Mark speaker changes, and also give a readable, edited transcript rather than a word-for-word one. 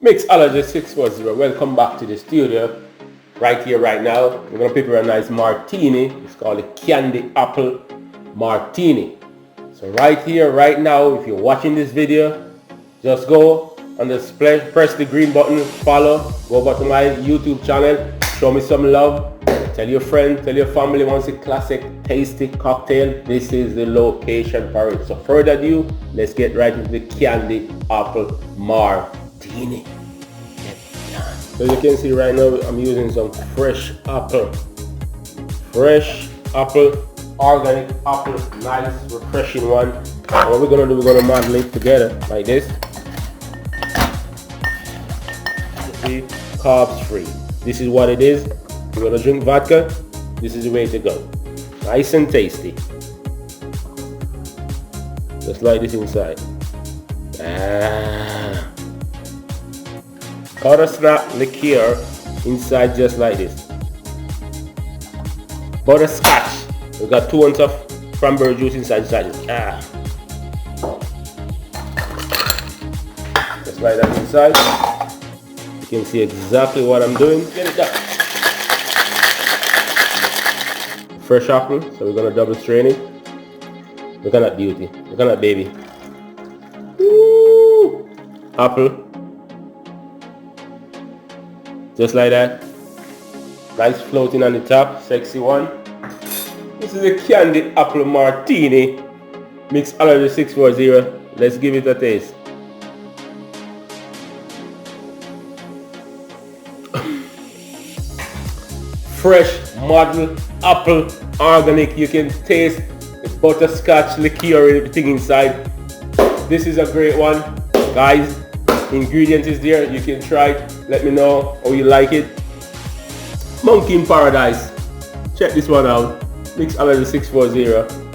Speaker 1: Mixology 640, welcome back to the studio. Right here, right now, we're going to prepare a nice martini. It's called a Candy Apple Martini. So right here, right now, if you're watching this video, just go and just press the green button, follow, go back to my YouTube channel, show me some love, tell your friend, tell your family wants a classic, tasty cocktail. This is the location for it. So further ado, let's get right into the Candy Apple Martini. So you can see right now I'm using some fresh apple, organic apple, nice refreshing one. And what we're gonna do, we're gonna model it together like this. You see, carbs free. This is what it is. You're gonna drink vodka, this is the way to go. Nice and tasty. Just like this inside. Powder snap liqueur inside just like this. Butterscotch. We got 2 ounces of cranberry juice inside it. Just like that inside. You can see exactly what I'm doing. Get it done. Fresh apple, so we're gonna double strain it. Look at that beauty. Look at that baby. Woo! Apple. Just like that. Nice floating on the top, sexy one. This is a Candy Apple Martini. Mixology 640. Let's give it a taste. Fresh, model, apple, organic. You can taste the butterscotch liqueur and everything inside. This is a great one. Guys, ingredients is there. You can try it. Let me know how you like it. Monkey in Paradise. Check this one out. Mixology 640.